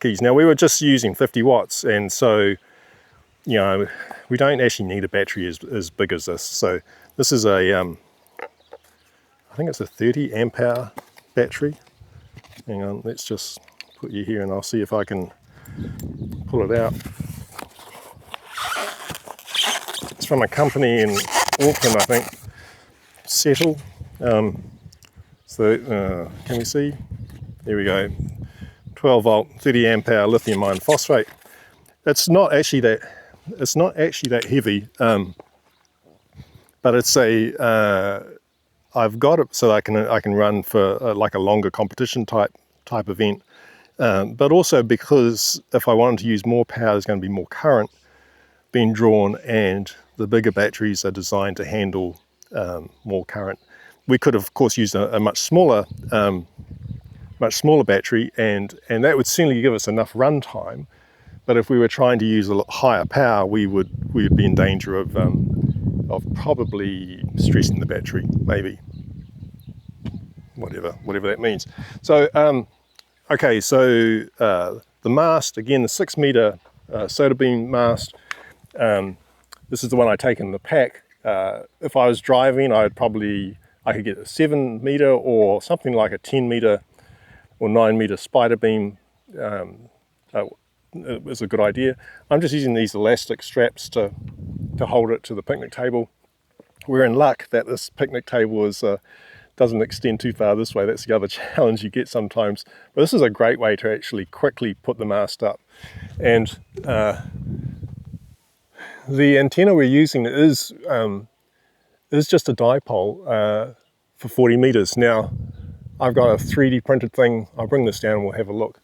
keys. Now we were just using 50 watts, and so we don't actually need a battery as big as this. So this is I think it's a 30 amp hour battery. Hang on, let's just put you here, and I'll see if I can pull it out. It's from a company in Auckland, I think. Settle. So can we see? There we go. 12 volt, 30 amp hour lithium iron phosphate. It's not actually that heavy, but it's I've got it so that I can run for like a longer competition type event, but also because if I wanted to use more power, there's going to be more current being drawn, and the bigger batteries are designed to handle more current. We could of course use a much smaller battery, and that would certainly give us enough run time. But if we were trying to use a lot higher power, we would be in danger of probably stressing the battery, maybe, whatever that means. So okay, so the mast, again, the 6 meter Sota beam mast. This is the one I take in the pack. If I was driving, I could get a 7 meter or something like a 10 meter or 9 meter spider beam. It was a good idea. I'm just using these elastic straps to hold it to the picnic table. We're in luck that this picnic table doesn't extend too far this way. That's the other challenge you get sometimes. But this is a great way to actually quickly put the mast up. And the antenna we're using is just a dipole for 40 meters. Now, I've got a 3D printed thing. I'll bring this down and we'll have a look.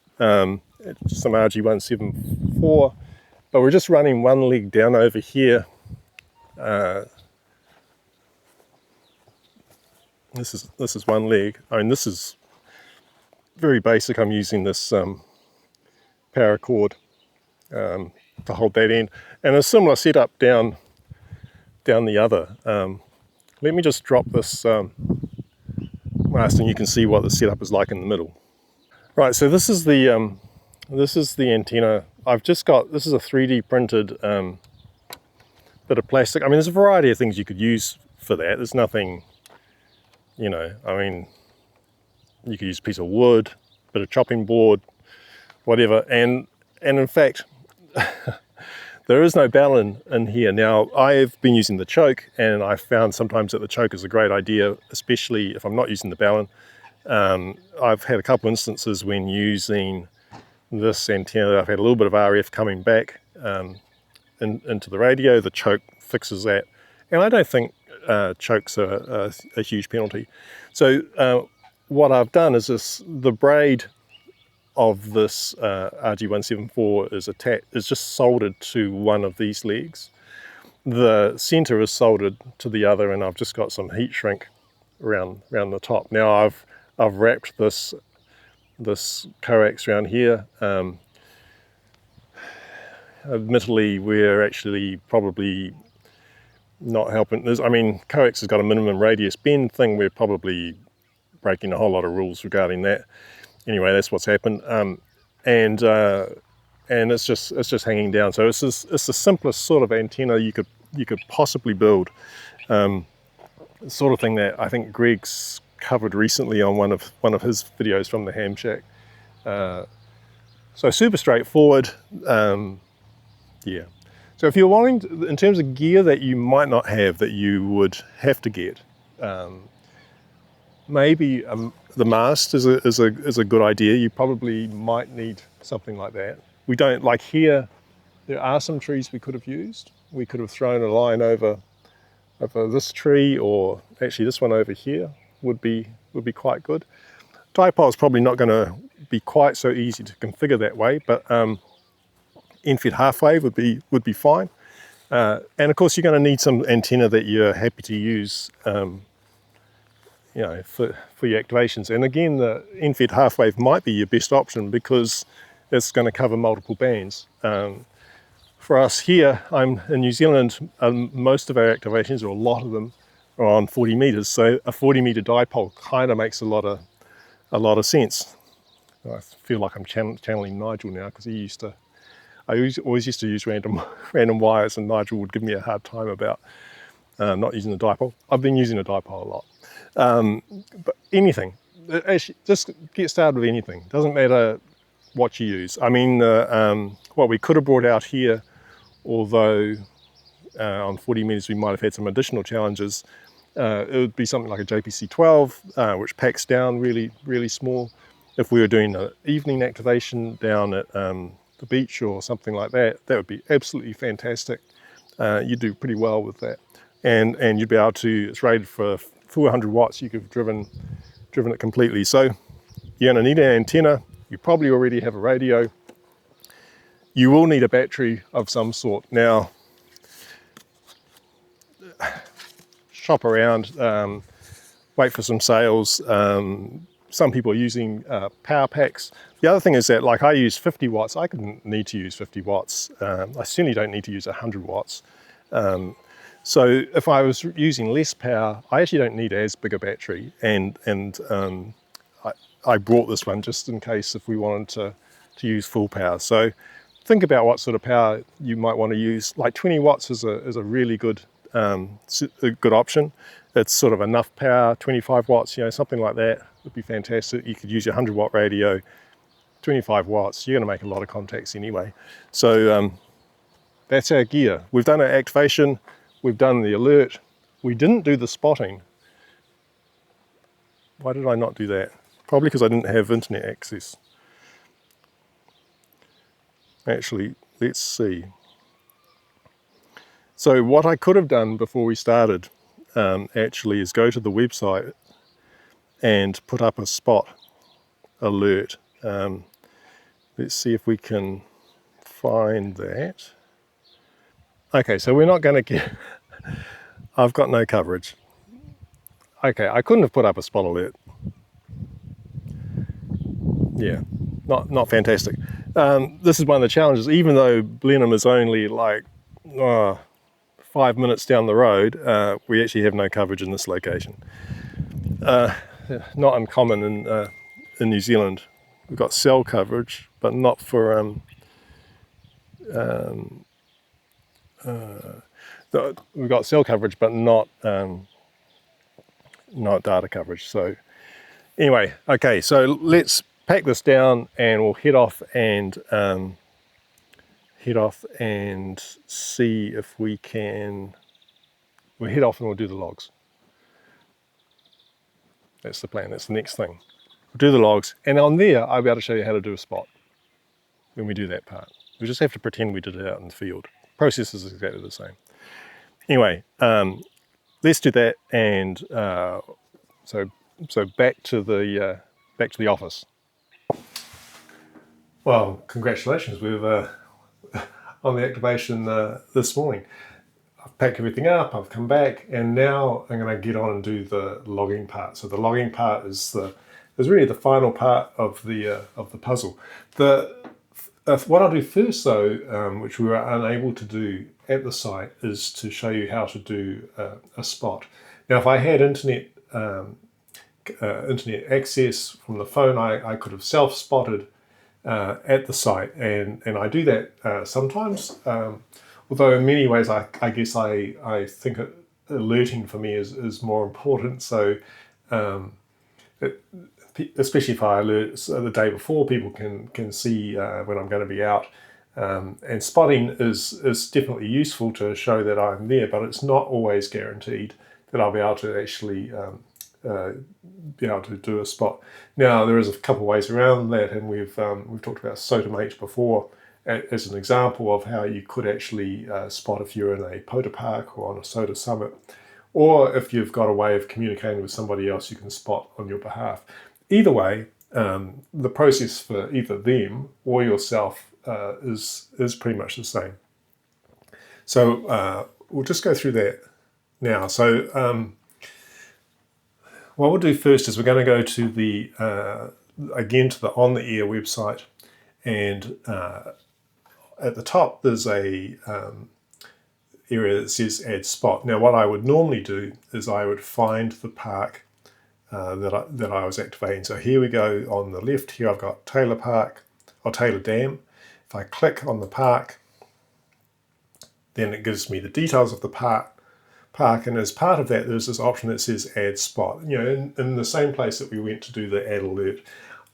It's some RG174, but we're just running one leg down over here. This is one leg. I mean, this is very basic. I'm using this paracord to hold that end, and a similar setup down the other. Let me just drop this mast, and you can see what the setup is like in the middle. Right, so this is the antenna. I've just got, this is a 3D printed bit of plastic. I mean, there's a variety of things you could use for that. There's nothing, I mean, you could use a piece of wood, bit of chopping board, whatever. And in fact, there is no bell in here. Now, I've been using the choke, and I found sometimes that the choke is a great idea, especially if I'm not using the bellin. I've had a couple instances when using this antenna, I've had a little bit of RF coming back into the radio. The choke fixes that, and I don't think chokes are a huge penalty. So what I've done is the braid of this RG174 is just soldered to one of these legs. The center is soldered to the other, and I've just got some heat shrink around the top. Now I've wrapped this coax around here. Admittedly, we're actually probably not helping. I mean, coax has got a minimum radius bend thing. We're probably breaking a whole lot of rules regarding that. Anyway, that's what's happened, and it's just hanging down. So it's the simplest sort of antenna you could possibly build. The sort of thing that I think Greg's covered recently on one of his videos from the Ham Shack. So super straightforward. Yeah. So if you're wanting to, in terms of gear that you might not have, that you would have to get, maybe the mast is a good idea. You probably might need something like that. We don't, like here, there are some trees we could have used. We could have thrown a line over this tree, or actually this one over here would be quite good. Dipole's probably not going to be quite so easy to configure that way, but end-fed half wave would be fine. And of course you're going to need some antenna that you're happy to use, you know, for your activations. And again, the end-fed half wave might be your best option because it's going to cover multiple bands. For us here, I'm in New Zealand, most of our activations, or a lot of them, are on 40 meters. So a 40-meter dipole kind of makes a lot of sense. I feel like I'm channeling Nigel now, because I always used to use random wires, and Nigel would give me a hard time about not using the dipole. I've been using the dipole a lot. But anything, actually, just get started with anything. Doesn't matter what you use. I mean, what we could have brought out here, although on 40 meters we might have had some additional challenges, it would be something like a JPC-12, which packs down really, really small. If we were doing an evening activation down at the beach or something like that, that would be absolutely fantastic. You'd do pretty well with that. And you'd be able to, it's rated for 400 watts, you could have driven it completely. So you're going to need an antenna. You probably already have a radio. You will need a battery of some sort. Now, shop around, wait for some sales. Some people are using power packs. The other thing is that, like, I use 50 watts. I couldn't need to use 50 watts. I certainly don't need to use 100 watts. So if I was using less power, I actually don't need as big a battery. And I brought this one just in case if we wanted to use full power. So think about what sort of power you might want to use. Like 20 watts is a really good option. It's sort of enough power. 25 watts, you know, something like that would be fantastic. You could use your 100 watt radio. 25 watts, you're going to make a lot of contacts anyway. So that's our gear. We've done our activation, we've done the alert. We didn't do the spotting. Why did I not do that? Probably because I didn't have internet access. Actually, let's see. So what I could have done before we started actually is go to the website and put up a spot alert. Let's see if we can find that. Okay, so we're not going to get, I've got no coverage. Okay, I couldn't have put up a spot alert. Yeah, not fantastic. This is one of the challenges. Even though Blenheim is only like 5 minutes down the road, we actually have no coverage in this location. Not uncommon in New Zealand. We've got cell coverage, but not for we've got cell coverage, but not data coverage. So anyway, okay, so let's pack this down, and we'll head off and see if we can. We'll head off and we'll do the logs. That's the plan. That's the next thing. We'll do the logs, and on there I'll be able to show you how to do a spot when we do that part. We just have to pretend we did it out in the field. Process is exactly the same. Anyway, let's do that, and so back to the office. Well, congratulations, we've on the activation this morning. I've packed everything up, I've come back, and now I'm going to get on and do the logging part. So the logging part is really the final part of the puzzle. What I'll do first, though, which we were unable to do at the site, is to show you how to do a spot. Now, if I had internet access from the phone, I could have self-spotted at the site, and I do that sometimes. Although in many ways, I guess I think alerting for me is more important. So especially if I alert the day before, people can see when I'm going to be out. And spotting is definitely useful to show that I'm there, but it's not always guaranteed that I'll be able to actually be able to do a spot. Now, there is a couple of ways around that, and we've talked about Sota before as an example of how you could actually spot if you're in a Pota park or on a Sota summit, or if you've got a way of communicating with somebody else, you can spot on your behalf. Either way, the process for either them or yourself is pretty much the same. So we'll just go through that now. So what we'll do first is we're going to go to the again to the On the Air website, and at the top there's a area that says Add Spot. Now, what I would normally do is I would find the park that I was activating. So here we go on the left. Here I've got Taylor Park or Taylor Dam. If I click on the park, then it gives me the details of the park, and as part of that, there's this option that says Add Spot. You know, in the same place that we went to do the Add Alert.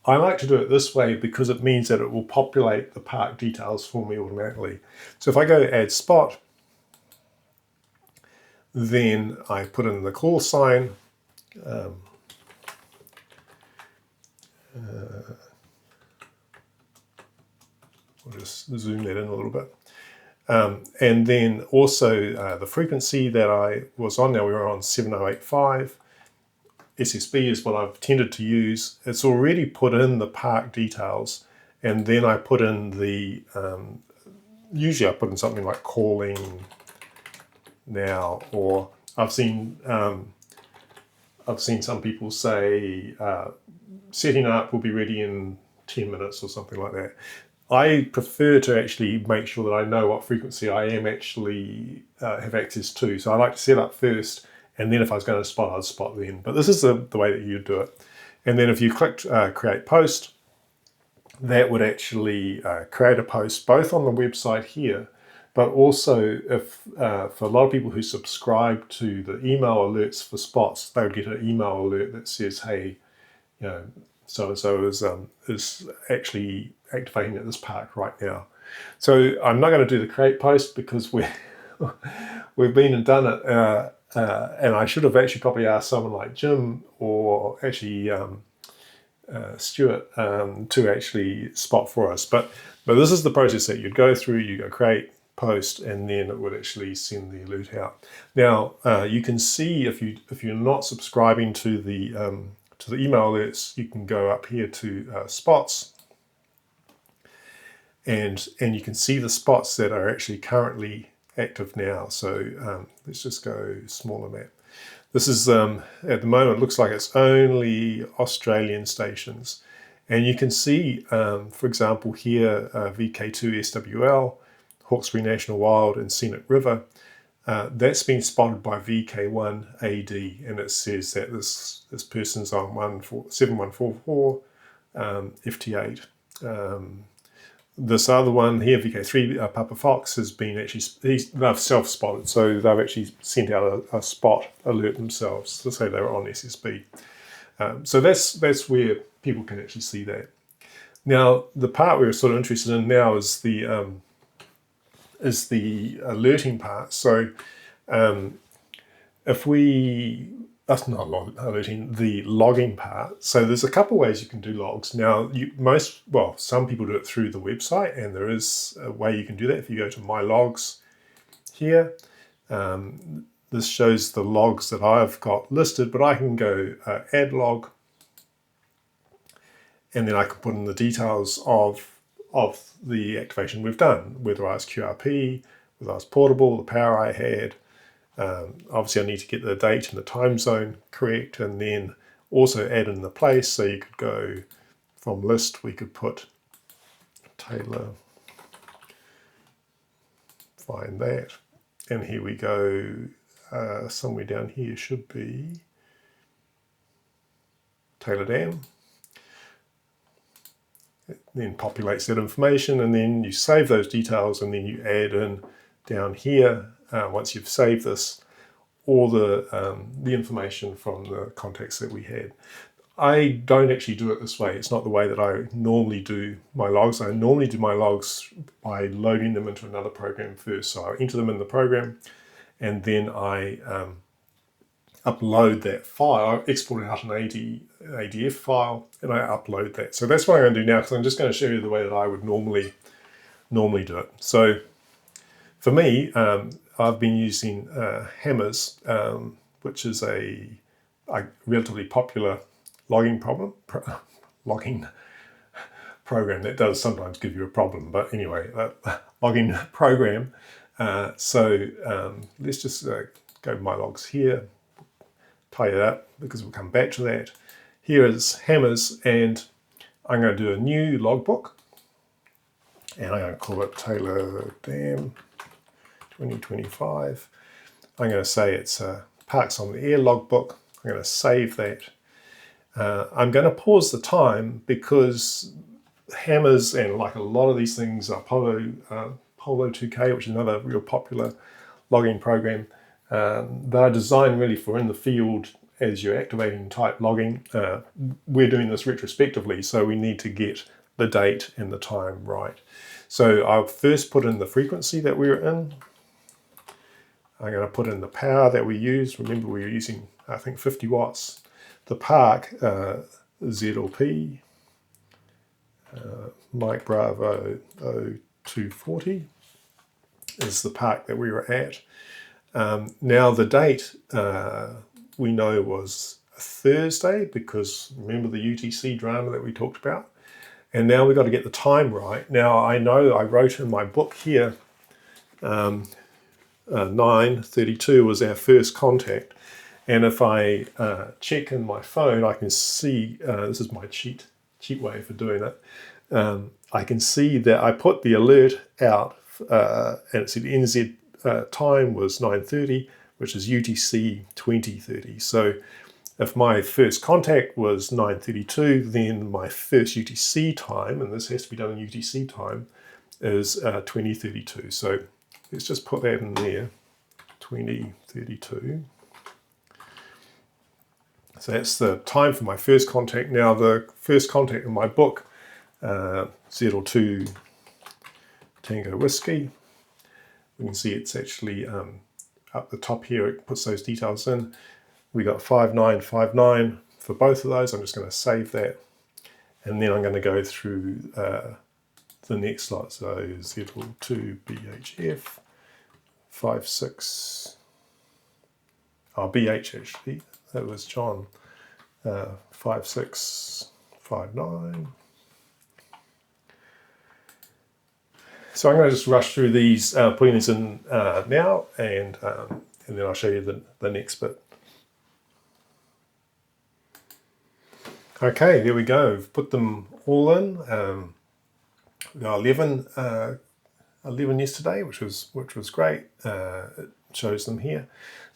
I like to do it this way because it means that it will populate the park details for me automatically. So if I go to Add Spot, then I put in the call sign. We'll just zoom that in a little bit. And then also the frequency that I was on. Now we were on 7085. SSB is what I've tended to use. It's already put in the park details, and then I put in the, usually I put in something like calling now, or I've seen some people say setting up will be ready in 10 minutes or something like that. I prefer to actually make sure that I know what frequency I am actually have access to. So I like to set up first, and then if I was going to spot, I'd spot then. But this is the way that you do it. And then if you click Create Post, that would actually create a post both on the website here, but also if for a lot of people who subscribe to the email alerts for spots, they would get an email alert that says, hey, you know, so-and-so is actually activating at this park right now. So I'm not going to do the create post because we've been and done it, and I should have actually probably asked someone like Jim or actually Stuart to actually spot for us. But this is the process that you'd go through. You go create, post, and then it would actually send the alert out. Now you can see if you're not subscribing to the email alerts, you can go up here to spots, and you can see the spots that are actually currently active now. So let's just go smaller map. This is at the moment, it looks like it's only Australian stations, and you can see, for example, here VK2 SWL, Hawkesbury National Wild, and Scenic River. That's been spotted by VK1 AD, and it says that this person's on 7144 FT8. This other one here, VK3 Papa Fox, has been they've self-spotted, so they've actually sent out a spot alert themselves to say they were on SSB. So that's where people can actually see that. Now, the part we're sort of interested in now is the alerting part. So that's not alerting, the logging part. So there's a couple ways you can do logs. Now, some people do it through the website, and there is a way you can do that. If you go to My Logs here, this shows the logs that I've got listed, but I can go add log, and then I can put in the details of the activation we've done, whether I was QRP, whether I was portable, the power I had. Obviously I need to get the date and the time zone correct, and then also add in the place. So you could go from list, we could put Taylor, find that, and here we go, somewhere down here should be Taylor Dam. It then populates that information, and then you save those details, and then you add in down here, once you've saved this, all the information from the contacts that we had. I don't actually do it this way. It's not the way that I normally do my logs. I normally do my logs by loading them into another program first. So I enter them in the program, and then I upload that file, export it out an ADF file, and I upload that. So that's what I'm going to do now, because I'm just going to show you the way that I would normally do it. So for me, I've been using Hammers, which is a relatively popular logging program that does sometimes give you a problem, but anyway, logging program. So let's just go to my logs here, tie it up because we'll come back to that. Here is Hammers, and I'm going to do a new logbook, and I'm going to call it Taylor Dam 2025. I'm going to say it's Parks on the Air logbook. I'm going to save that. I'm going to pause the time because Hammers, and like a lot of these things, are Polo 2K, which is another real popular logging program. They're designed really for in the field as you're activating type logging. We're doing this retrospectively, so we need to get the date and the time right. So I'll first put in the frequency that we were in. I'm going to put in the power that we used. Remember, we were using, I think, 50 watts. The park, ZLP, Mike Bravo 0240 is the park that we were at. Now the date we know was a Thursday, because remember the UTC drama that we talked about? And now we've got to get the time right. Now I know I wrote in my book here, 9:32 was our first contact. And if I check in my phone, I can see, this is my cheat way for doing it. I can see that I put the alert out, and it said NZ time was 9:30, which is UTC 2030. So if my first contact was 9:32, then my first UTC time, and this has to be done in UTC time, is 2032. So let's just put that in there, 2032. So that's the time for my first contact. Now the first contact in my book, ZL2 Tango Whiskey, we can see it's actually up the top here. It puts those details in. We got 5959 for both of those. I'm just going to save that, and then I'm going to go through the next lot. So ZL2 BHF 56. Oh, BH actually. That was John, 5659. So I'm going to just rush through these, putting these in now, and then I'll show you the next bit. Okay, there we go. We've put them all in. We got 11 yesterday, which was great. It shows them here.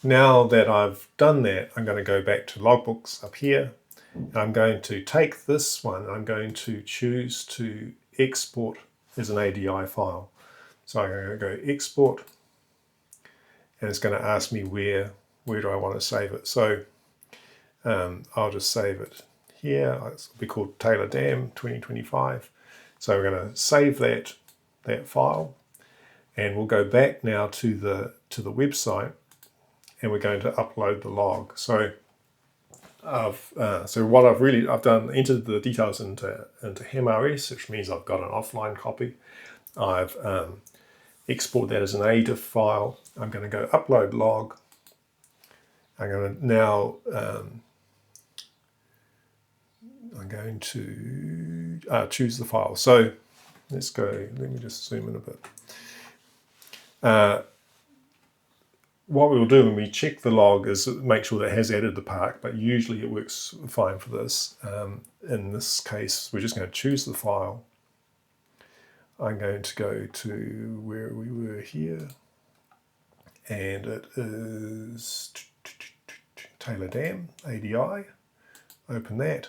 Now that I've done that, I'm going to go back to logbooks up here, and I'm going to take this one. I'm going to choose to export as an ADI file. So I'm going to go export, and it's going to ask me where do I want to save it. So I'll just save it here. It'll be called Taylor Dam 2025. So we're going to save that file, and we'll go back now to the website, and we're going to upload the log. So I've done, entered the details into HamRS, which means I've got an offline copy. I've exported that as an ADIF file. I'm going to go upload log, I'm going to now, I'm going to choose the file. So let's go, let me just zoom in a bit. What we'll do when we check the log is make sure that it has added the park, but usually it works fine for this. In this case, we're just going to choose the file. I'm going to go to where we were here, and it is Taylor Dam ADI. Open that.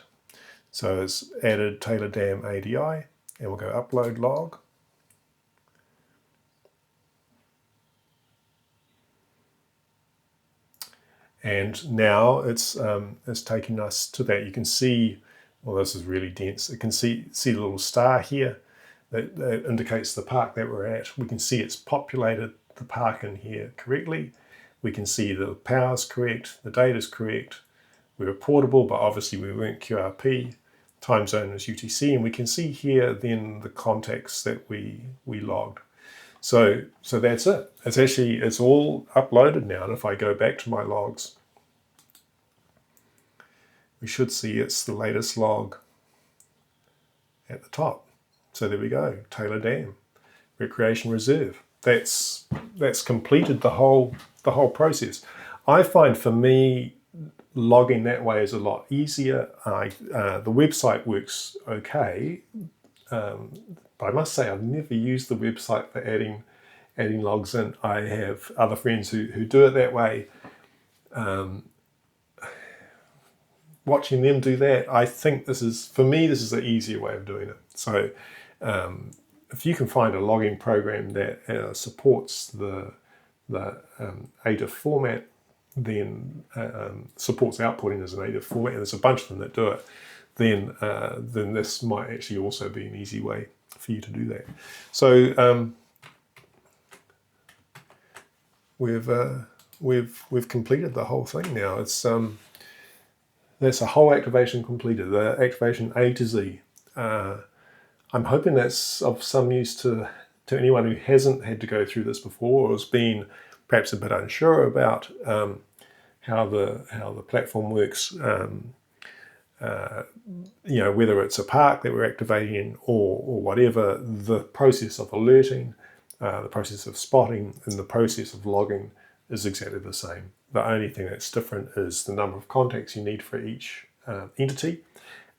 So it's added Taylor Dam ADI, and we'll go upload log. And now it's taking us to that. You can see, well, this is really dense. You can see the little star here that indicates the park that we're at. We can see it's populated the park in here correctly. We can see the power's correct, the data's correct. We were portable, but obviously we weren't QRP. Time zone is UTC, and we can see here then the contacts that we logged. So that's it. It's all uploaded now. And if I go back to my logs, we should see it's the latest log at the top. So there we go, Taylor Dam, Recreation Reserve. That's completed the whole process. I find for me, logging that way is a lot easier. The website works okay. But I must say I've never used the website for adding logs in. I have other friends who do it that way. Watching them do that, I think for me, this is the easier way of doing it. So if you can find a logging program that supports the ATIF format, then supports outputting as an ATIF format, and there's a bunch of them that do it, then this might actually also be an easy way for you to do that. So we've completed the whole thing now. It's that's a whole activation completed, the activation A to Z. I'm hoping that's of some use to anyone who hasn't had to go through this before, or has been perhaps a bit unsure about how the platform works. Whether it's a park that we're activating in or whatever, the process of alerting, the process of spotting, and the process of logging is exactly the same. The only thing that's different is the number of contacts you need for each entity,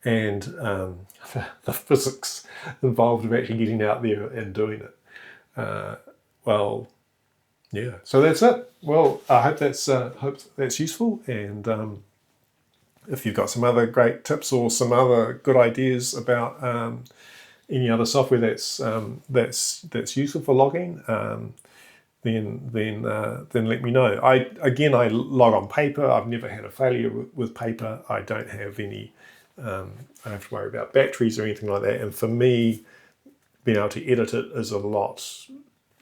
and the physics involved of actually getting out there and doing it. Yeah. So that's it. Well, I hope that's useful, and if you've got some other great tips or some other good ideas about any other software that's useful for logging, then let me know. I log on paper. I've never had a failure with paper. I don't have any. I don't have to worry about batteries or anything like that. And for me, being able to edit it is a lot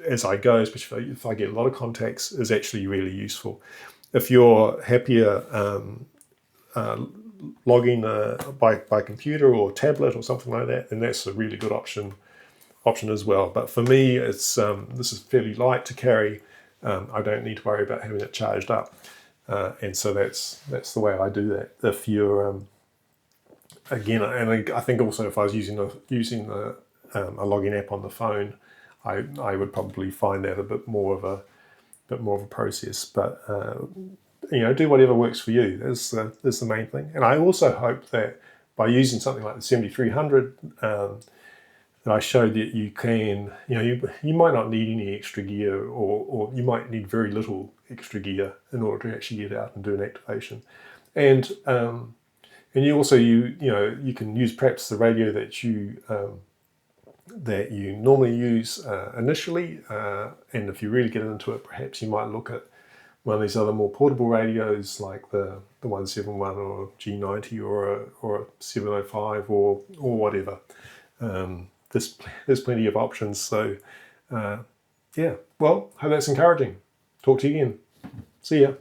as I go, especially if I get a lot of contacts, is actually really useful. If you're happier logging by computer or tablet or something like that, then that's a really good option as well. But for me, it's this is fairly light to carry. I don't need to worry about having it charged up, and so that's the way I do that. If you're again, and I think also if I was using a logging app on the phone, I would probably find that a bit more of a process. But do whatever works for you. That's the main thing. And I also hope that by using something like the 7300, that I showed that you can, you might not need any extra gear, or you might need very little extra gear in order to actually get out and do an activation. And you also you can use perhaps the radio that you normally use initially, and if you really get into it, perhaps you might look at one of these other more portable radios like the 171 or G90 or a 705 or whatever. There's plenty of options. So yeah, well, hope that's encouraging. Talk to you again. See ya.